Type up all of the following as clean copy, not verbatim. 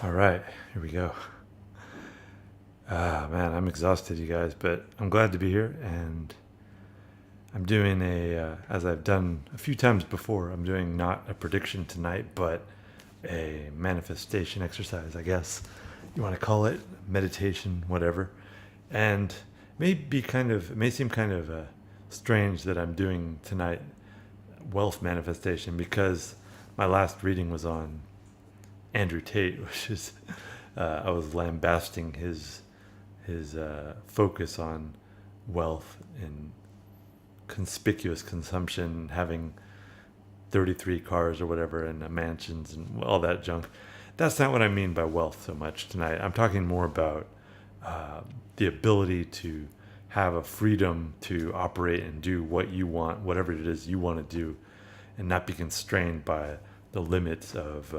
All right, here we go. Man, I'm exhausted, you guys, but I'm glad to be here. And I'm doing as I've done a few times before, I'm doing not a prediction tonight, but a manifestation exercise, I guess you want to call it, meditation, whatever. And it may seem kind of strange that I'm doing tonight wealth manifestation because my last reading was on Andrew Tate, which is I was lambasting his focus on wealth and conspicuous consumption, having 33 cars or whatever, and mansions and all that junk. That's not what I mean by wealth so much tonight. I'm talking more about the ability to have a freedom to operate and do what you want, whatever it is you want to do, and not be constrained by the limits of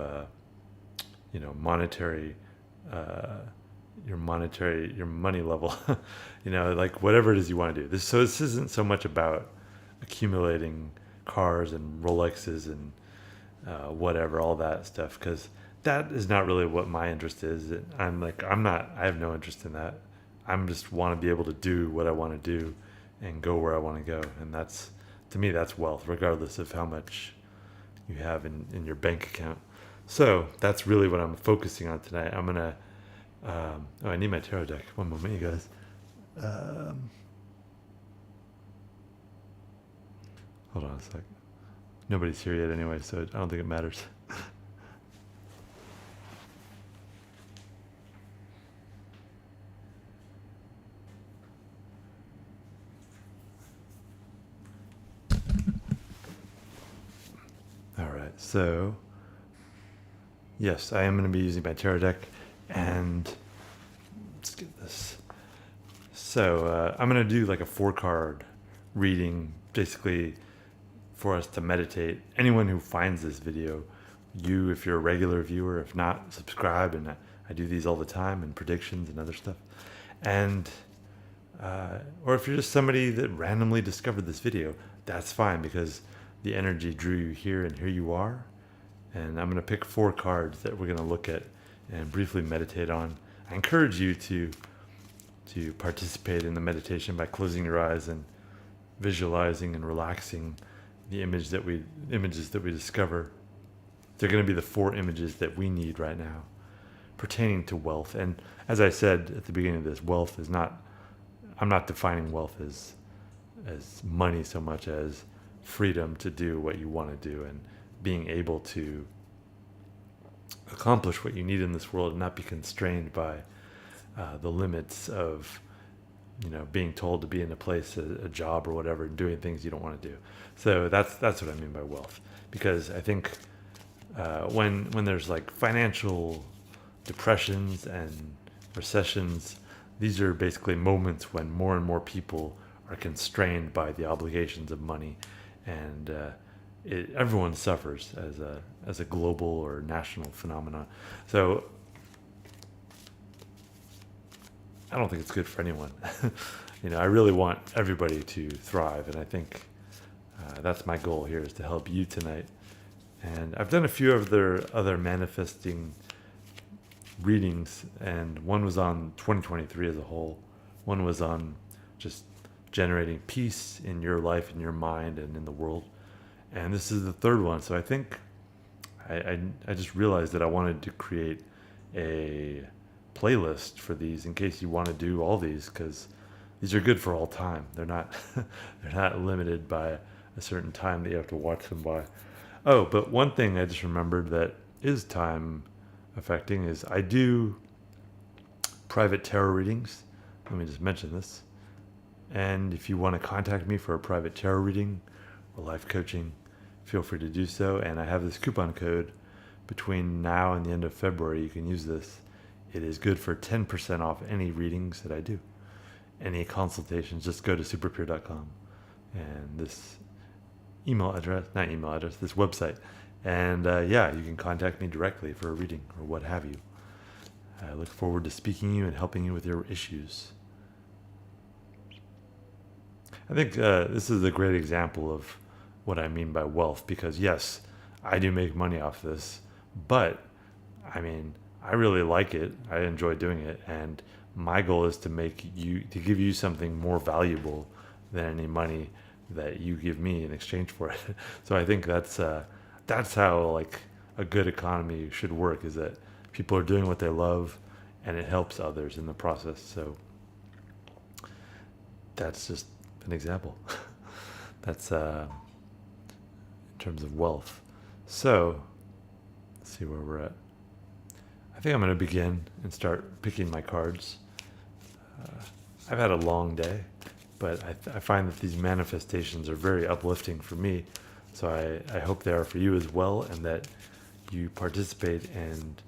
monetary uh, your money level. Like whatever it is you want to do. This isn't so much about accumulating cars and Rolexes and whatever, all that stuff, because that is not really what my interest is. I have no interest in that. I'm just want to be able to do what I want to do and go where I want to go. And that's, to me, that's wealth, regardless of how much you have in your bank account. So that's really what I'm focusing on tonight. I'm going to, I need my tarot deck. One moment, you guys. Um, Hold on a sec. Nobody's here yet anyway, so I don't think it matters. All right, so yes, I am going to be using my tarot deck, and let's get this. So I'm going to do like a 4 card reading, basically for us to meditate. Anyone who finds this video, if you're a regular viewer, if not, subscribe. And I do these all the time, and predictions and other stuff. And or if you're just somebody that randomly discovered this video, that's fine, because the energy drew you here, and here you are. And I'm going to pick 4 cards that we're going to look at and briefly meditate on. I encourage you to participate in the meditation by closing your eyes and visualizing and relaxing the images that we discover. They're going to be the 4 images that we need right now pertaining to wealth. And as I said at the beginning of this, wealth is not, I'm not defining wealth as money so much as freedom to do what you want to do, and being able to accomplish what you need in this world and not be constrained by the limits of being told to be in a place, a job or whatever, doing things you don't want to do. So that's what I mean by wealth, because I think when there's like financial depressions and recessions, these are basically moments when more and more people are constrained by the obligations of money, and everyone suffers as a global or national phenomenon. So I don't think it's good for anyone. I really want everybody to thrive, and I think that's my goal here, is to help you tonight. And I've done a few of their other manifesting readings, and one was on 2023 as a whole. One was on just generating peace in your life, in your mind, and in the world. And this is the 3rd one. So I think I just realized that I wanted to create a playlist for these in case you want to do all these, because these are good for all time. They're not they're not limited by a certain time that you have to watch them by. Oh, but one thing I just remembered that is time affecting is I do private tarot readings. Let me just mention this. And if you want to contact me for a private tarot reading or life coaching, feel free to do so. And I have this coupon code between now and the end of February. You can use this. It is good for 10% off any readings that I do. Any consultations, just go to superpure.com and this this website. And you can contact me directly for a reading or what have you. I look forward to speaking to you and helping you with your issues. I think this is a great example of what I mean by wealth, because yes, I do make money off this, but I mean, I really like it. I enjoy doing it, and my goal is to give you something more valuable than any money that you give me in exchange for it. So I think that's how like a good economy should work. Is that people are doing what they love, and it helps others in the process. So that's just an example. That's in terms of wealth. So let's see where we're at. I think I'm going to begin and start picking my cards. I've had a long day, but I find that these manifestations are very uplifting for me. So I hope they are for you as well, and that you participate and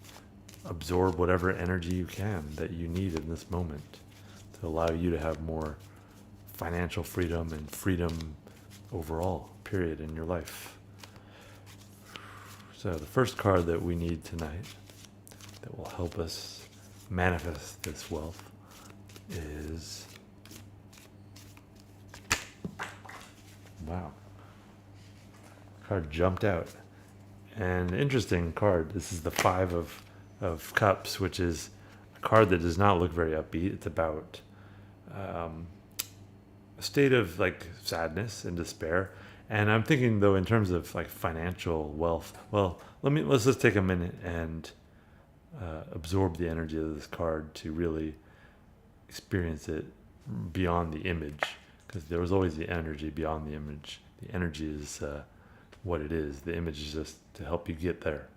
absorb whatever energy you can that you need in this moment to allow you to have more financial freedom and freedom overall, period, in your life. So the first card that we need tonight that will help us manifest this wealth is, wow, card jumped out. And interesting card. This is the Five of Cups, which is a card that does not look very upbeat. It's about a state of like sadness and despair. And I'm thinking though, in terms of like financial wealth. Well, let's just take a minute and absorb the energy of this card to really experience it beyond the image, because there was always the energy beyond the image. The energy is what it is. The image is just to help you get there.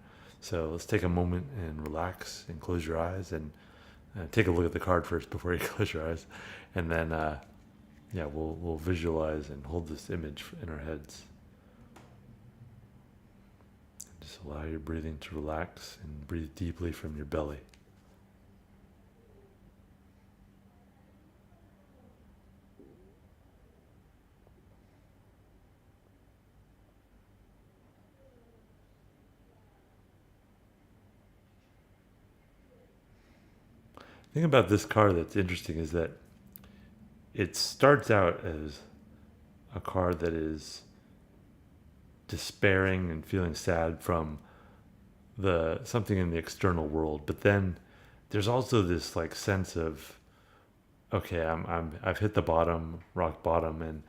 So let's take a moment and relax and close your eyes and take a look at the card first before you close your eyes, and then we'll visualize and hold this image in our heads. Just allow your breathing to relax and breathe deeply from your belly. The thing about this card that's interesting is that it starts out as a card that is despairing and feeling sad from the something in the external world, but then there's also this like sense of, okay, I've hit the bottom, rock bottom, and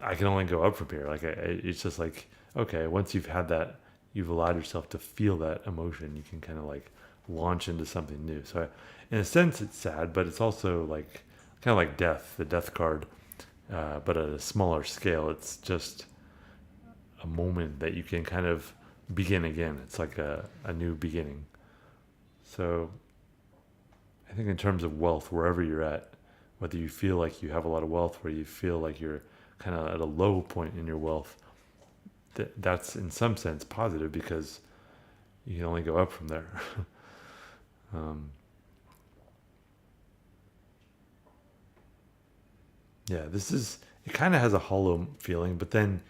I can only go up from here. Like it's just like, okay, once you've had that, you've allowed yourself to feel that emotion, you can kind of like launch into something new. So in a sense it's sad, but it's also like kind of like death, the death card, but at a smaller scale. It's just a moment that you can kind of begin again. It's like a new beginning. So I think in terms of wealth, wherever you're at, whether you feel like you have a lot of wealth, where you feel like you're kind of at a low point in your wealth, that's in some sense positive, because you can only go up from there. It kind of has a hollow feeling, but then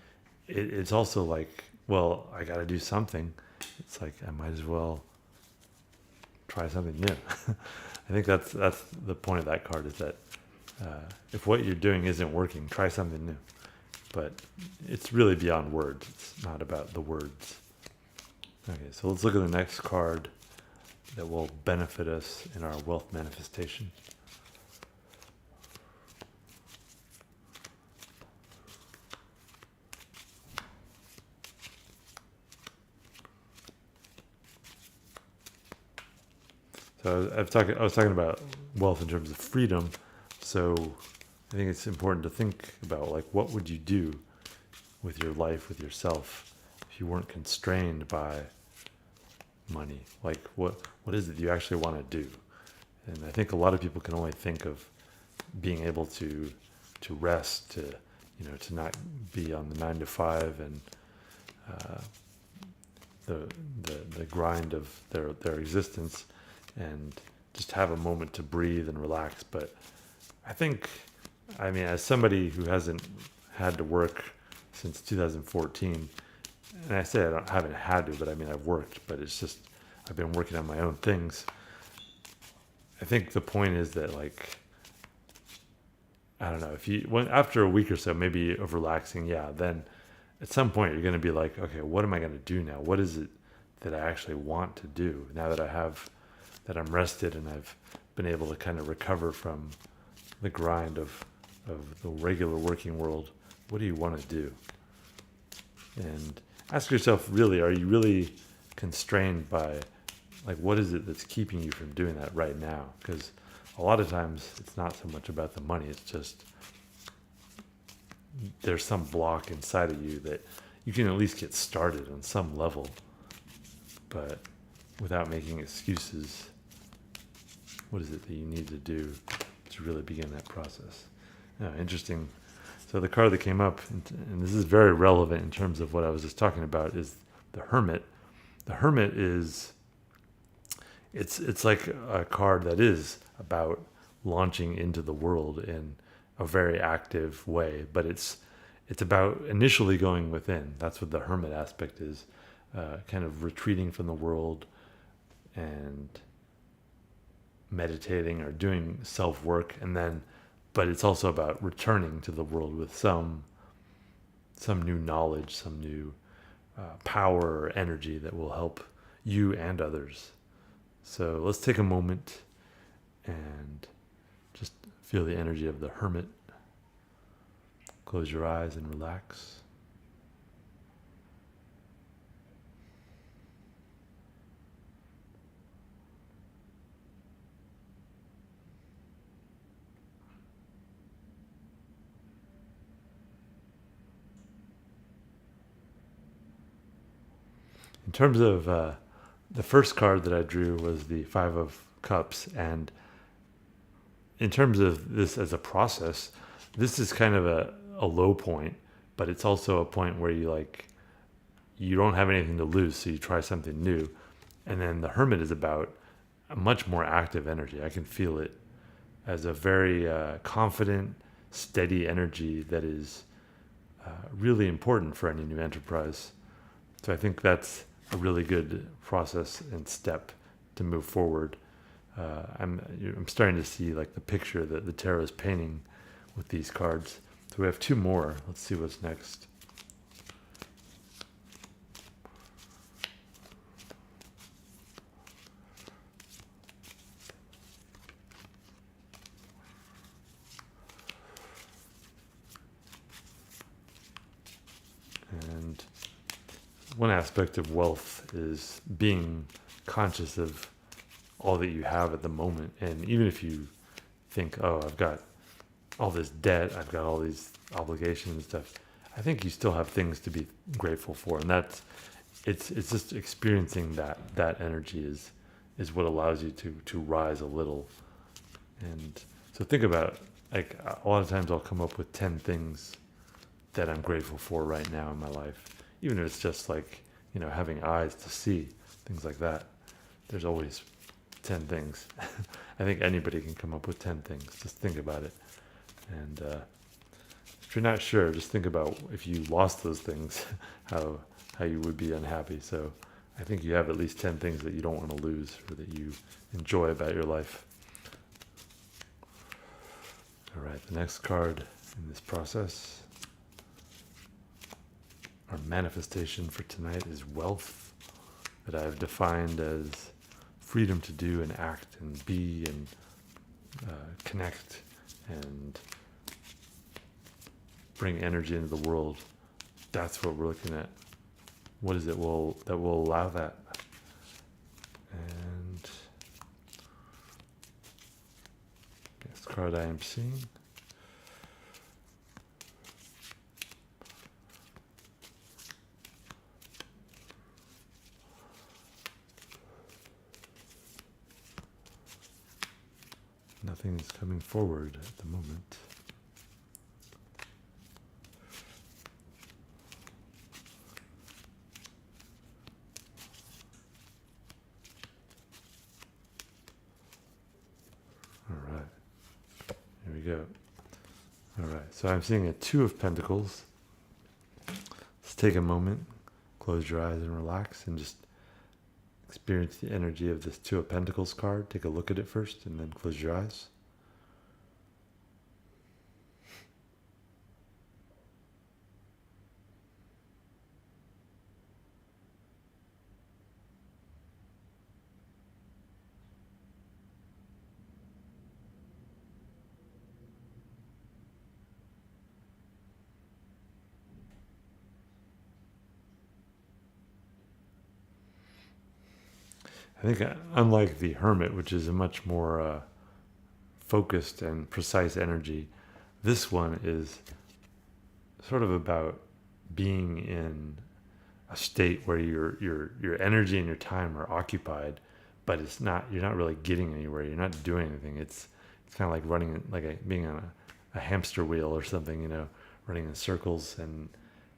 it's also like, well, I got to do something. It's like, I might as well try something new. I think that's the point of that card, is that if what you're doing isn't working, try something new. But it's really beyond words. It's not about the words. Okay, so let's look at the next card that will benefit us in our wealth manifestation. So I was talking about wealth in terms of freedom. So I think it's important to think about, like, what would you do with your life, with yourself, if you weren't constrained by money? Like, what is it you actually want to do? And I think a lot of people can only think of being able to rest, to not be on the 9 to 5 and the grind of their existence, and just have a moment to breathe and relax. But I mean, as somebody who hasn't had to work since 2014, and I say I haven't had to, but I mean, I've worked, but it's just, I've been working on my own things. I think the point is that, like, I don't know, after a week or so, maybe of relaxing, then at some point you're going to be like, okay, what am I going to do now? What is it that I actually want to do now that I have that I'm rested and I've been able to kind of recover from the grind of the regular working world, what do you want to do? And ask yourself, really, are you really constrained by, like, what is it that's keeping you from doing that right now? Because a lot of times it's not so much about the money, it's just there's some block inside of you that you can at least get started on some level, but without making excuses, what is it that you need to do to really begin that process? Interesting. So the card that came up, and this is very relevant in terms of what I was just talking about, is the Hermit. The Hermit is, it's like a card that is about launching into the world in a very active way, but it's about initially going within. That's what the Hermit aspect is, kind of retreating from the world and meditating or doing self-work, and then, but it's also about returning to the world with some new knowledge, some new power or energy that will help you and others. So let's take a moment and just feel the energy of the Hermit. Close your eyes and relax. In terms of the first card that I drew was the Five of Cups, and in terms of this as a process, this is kind of a low point, but it's also a point where you don't have anything to lose, so you try something new. And then the Hermit is about a much more active energy. I can feel it as a very confident, steady energy that is really important for any new enterprise. So I think that's a really good process and step to move forward. I'm starting to see like the picture that the tarot is painting with these cards. So we have two more. Let's see what's next. And one aspect of wealth is being conscious of all that you have at the moment. And even if you think, oh, I've got all this debt, I've got all these obligations and stuff, I think you still have things to be grateful for. And it's just experiencing that energy is what allows you to rise a little. And so think about, like, a lot of times I'll come up with 10 things that I'm grateful for right now in my life. Even if it's just like, having eyes to see, things like that. There's always 10 things. I think anybody can come up with 10 things. Just think about it. And if you're not sure, just think about if you lost those things, how you would be unhappy. So I think you have at least 10 things that you don't want to lose or that you enjoy about your life. All right, the next card in this process, our manifestation for tonight, is wealth, that I've defined as freedom to do and act and be and connect and bring energy into the world. That's what we're looking at. What is it that will allow that? And next card I am seeing, nothing is coming forward at the moment. All right, here we go. All right, so I'm seeing a Two of Pentacles. Let's take a moment, close your eyes and relax, and just experience the energy of this Two of Pentacles card. Take a look at it first and then close your eyes. I think unlike the Hermit, which is a much more focused and precise energy, this one is sort of about being in a state where your energy and your time are occupied, but you're not really getting anywhere. You're not doing anything. It's kind of like running like being on a hamster wheel or something, running in circles, and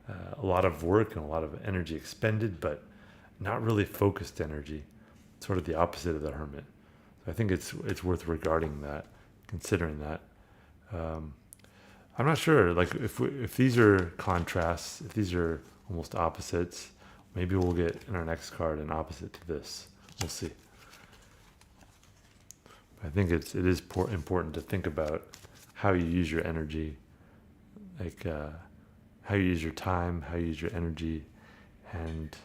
a lot of work and a lot of energy expended, but not really focused energy. Sort of the opposite of the Hermit. So I think it's worth regarding that, considering that. I'm not sure. Like if these are contrasts, if these are almost opposites, maybe we'll get in our next card an opposite to this. We'll see. I think it is important to think about how you use your energy, like how you use your time, how you use your energy, and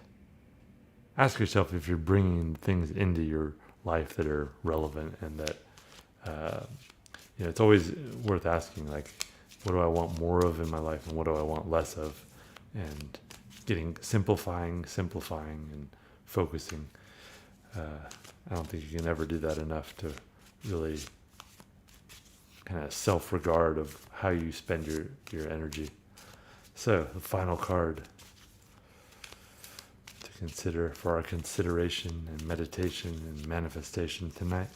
ask yourself if you're bringing things into your life that are relevant and that it's always worth asking, like, what do I want more of in my life and what do I want less of, and simplifying and focusing. I don't think you can ever do that enough to really kind of self-regard of how you spend your energy. So the final card to consider for our consideration and meditation and manifestation tonight.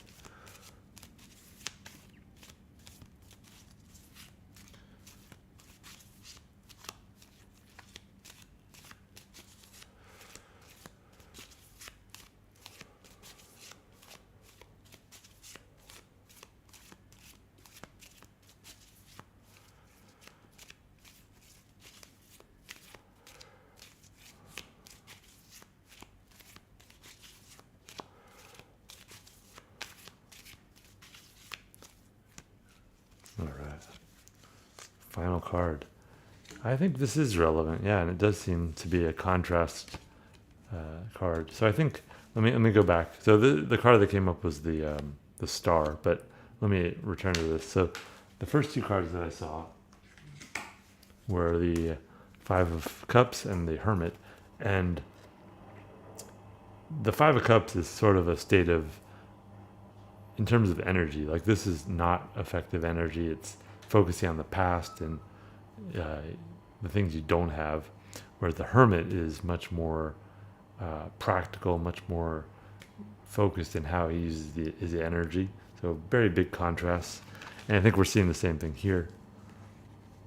All right. Final card. I think this is relevant, yeah, and it does seem to be a contrast card. So I think let me go back. So the card that came up was the star, but let me return to this. So the first two cards that I saw were the Five of Cups and the Hermit, and the Five of Cups is sort of a state of, in terms of energy, like this is not effective energy. It's focusing on the past and the things you don't have, whereas the Hermit is much more practical, much more focused in how he uses his energy. So very big contrasts, and I think we're seeing the same thing here.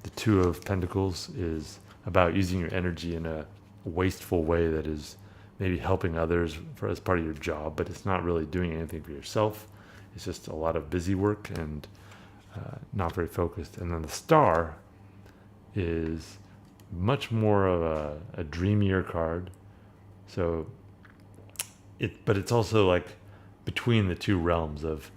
The Two of Pentacles is about using your energy in a wasteful way that is maybe helping others as part of your job, but it's not really doing anything for yourself. It's just a lot of busy work and not very focused. And then the Star is much more of a dreamier card. So but it's also like between the two realms of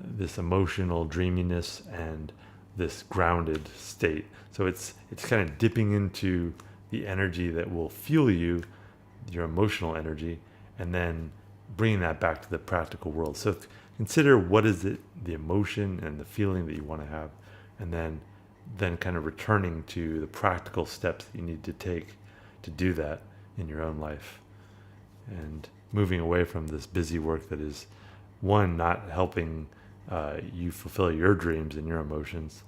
this emotional dreaminess and this grounded state. So it's kind of dipping into the energy that will fuel you, your emotional energy, and then bringing that back to the practical world. So consider what is it, the emotion and the feeling that you want to have, and then kind of returning to the practical steps that you need to take to do that in your own life, and moving away from this busy work that is, one, not helping you fulfill your dreams and your emotions,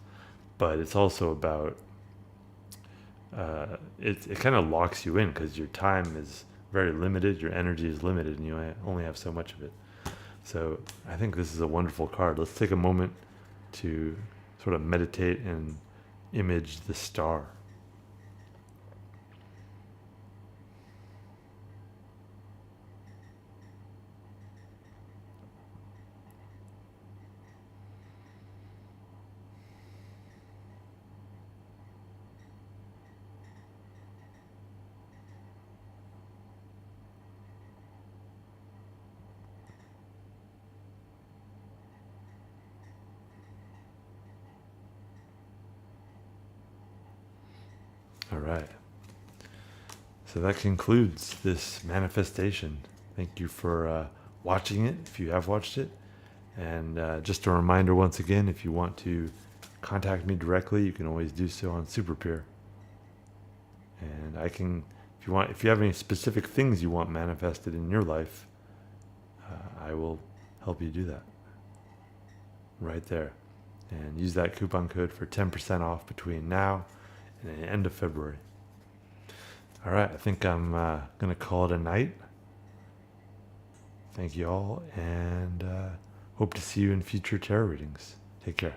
but it's also about it kind of locks you in because your time is very limited, your energy is limited, and you only have so much of it. So I think this is a wonderful card. Let's take a moment to sort of meditate and image the star. All right. So that concludes this manifestation. Thank you for watching it, if you have watched it. And just a reminder once again, if you want to contact me directly, you can always do so on SuperPeer. And if you have any specific things you want manifested in your life, I will help you do that right there. And use that coupon code for 10% off between now and the end of February. All right, I think I'm going to call it a night. Thank you all, and hope to see you in future tarot readings. Take care.